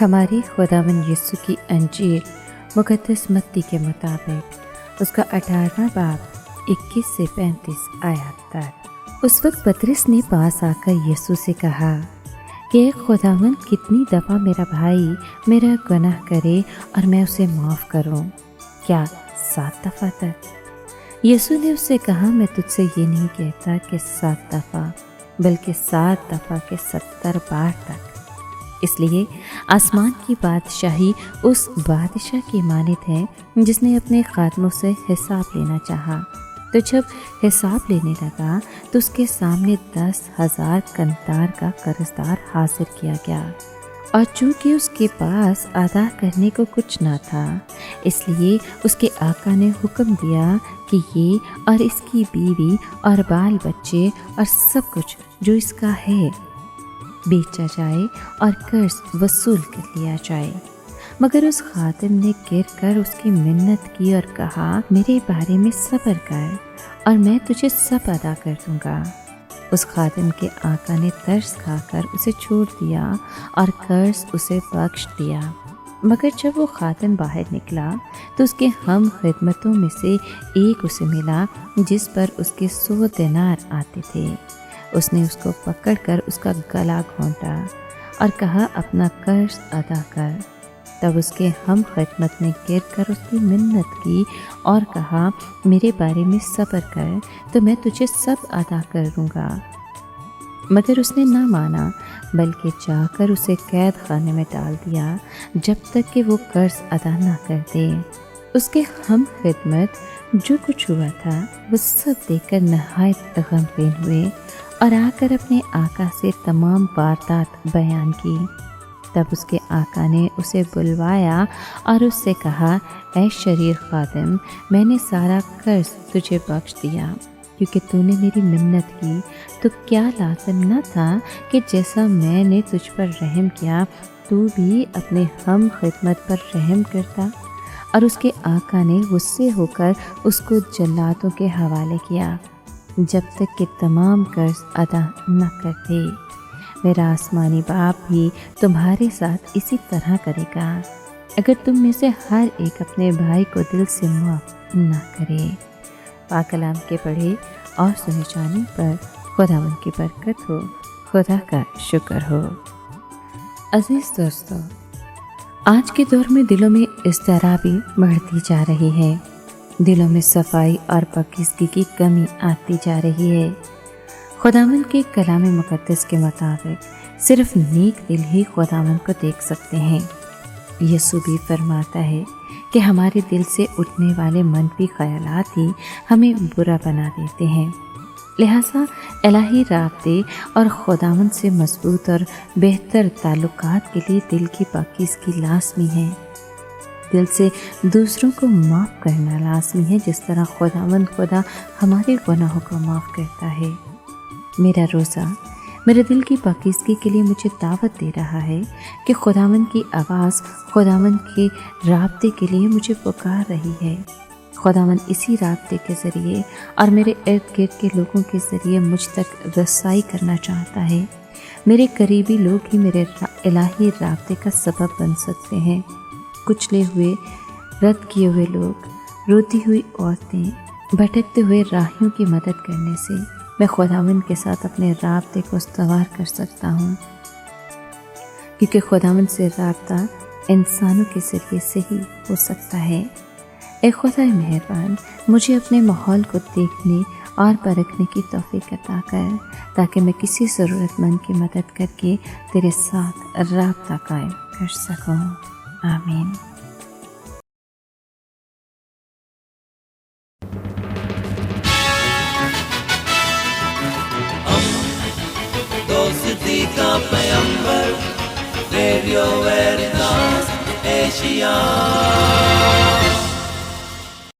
ہماری خداوند یسوع کی انجیل مقدس متی کے مطابق اس کا 18واں باب 21 سے 35 آیات تک۔ اس وقت پطرس نے پاس آ کر یسوع سے کہا کہ اے خداوند، کتنی دفعہ میرا بھائی میرا گناہ کرے اور میں اسے معاف کروں؟ کیا 7 دفعہ تک؟ یسوع نے اس سے کہا، میں تجھ سے یہ نہیں کہتا کہ 7 دفعہ، بلکہ 7 دفعہ کے 70 بار تک۔ اس لیے آسمان کی بادشاہی اس بادشاہ کی مانند ہے جس نے اپنے خادموں سے حساب لینا چاہا، تو جب حساب لینے لگا تو اس کے سامنے 10,000 کنتار کا قرضدار حاضر کیا گیا، اور چونکہ اس کے پاس ادا کرنے کو کچھ نہ تھا، اس لیے اس کے آقا نے حکم دیا کہ یہ اور اس کی بیوی اور بال بچے اور سب کچھ جو اس کا ہے بیچا جائے اور قرض وصول کر لیا جائے۔ مگر اس خادم نے گر کر اس کی منت کی اور کہا، میرے بارے میں صبر کر اور میں تجھے سب ادا کر دوں گا۔ اس خادم کے آقا نے ترس کھا کر اسے چھوڑ دیا اور قرض اسے بخش دیا۔ مگر جب وہ خادم باہر نکلا تو اس کے ہم خدمتوں میں سے ایک اسے ملا جس پر اس کے 100 دینار آتے تھے۔ اس نے اس کو پکڑ کر اس کا گلا گھونٹا اور کہا، اپنا قرض ادا کر۔ تب اس کے ہم خدمت نے گر کر اس کی منت کی اور کہا، میرے بارے میں صبر کر تو میں تجھے سب ادا کر دوں گا۔ مگر اس نے نہ مانا، بلکہ جا کر اسے قید خانے میں ڈال دیا جب تک کہ وہ قرض ادا نہ کر دے۔ اس کے ہم خدمت جو کچھ ہوا تھا وہ سب دیکھ کر نہایت غمگین ہوئے اور آ کر اپنے آقا سے تمام واردات بیان کی۔ تب اس کے آقا نے اسے بلوایا اور اس سے کہا، اے شریر خادم، میں نے سارا قرض تجھے بخش دیا، کیونکہ تو نے میری منت کی۔ تو کیا لازم نہ تھا کہ جیسا میں نے تجھ پر رحم کیا تو بھی اپنے ہم خدمت پر رحم کرتا؟ اور اس کے آقا نے غصے ہو کر اس کو جلادوں کے حوالے کیا جب تک کہ تمام قرض ادا نہ کر دے۔ میرا آسمانی باپ بھی تمہارے ساتھ اسی طرح کرے گا اگر تم میں سے ہر ایک اپنے بھائی کو دل سے معاف نہ کرے۔ پاک کلام کے پڑھے اور سنے جانے پر خداوند کی برکت ہو، خدا کا شکر ہو۔ عزیز دوستو، آج کے دور میں دلوں میں اضطرابی بڑھتی جا رہی ہے، دلوں میں صفائی اور پاکیزگی کی کمی آتی جا رہی ہے۔ خداوند کے کلام مقدس کے مطابق صرف نیک دل ہی خداوند کو دیکھ سکتے ہیں۔ یسوع بھی فرماتا ہے کہ ہمارے دل سے اٹھنے والے منفی خیالات ہی ہمیں برا بنا دیتے ہیں۔ لہٰذا الہی رابطے اور خداوند سے مضبوط اور بہتر تعلقات کے لیے دل کی پاکیزگی لازمی ہے۔ دل سے دوسروں کو معاف کرنا لازمی ہے، جس طرح خداوند خدا ہمارے گناہوں کو معاف کرتا ہے۔ میرا روزہ میرے دل کی پاکیزگی کے لیے مجھے دعوت دے رہا ہے کہ خداوند کی آواز خداوند کے رابطے کے لیے مجھے پکار رہی ہے۔ خداوند اسی رابطے کے ذریعے اور میرے ارد گرد کے لوگوں کے ذریعے مجھ تک رسائی کرنا چاہتا ہے۔ میرے قریبی لوگ ہی میرے الہی رابطے کا سبب بن سکتے ہیں۔ کچلے ہوئے، رد کیے ہوئے لوگ، روتی ہوئی عورتیں، بھٹکتے ہوئے راہیوں کی مدد کرنے سے میں خداوند کے ساتھ اپنے رابطے کو استوار کر سکتا ہوں، کیونکہ خداوند سے رابطہ انسانوں کے ذریعے سے ہی ہو سکتا ہے۔ اے خدا مہربان، مجھے اپنے ماحول کو دیکھنے اور پرکھنے کی توفیق عطا کر، تاکہ میں کسی ضرورت مند کی مدد کر کے تیرے ساتھ رابطہ قائم کر سکوں۔ آمین۔ دوستی کا پیمبر، ریڈیو ویریتاس ایشیا۔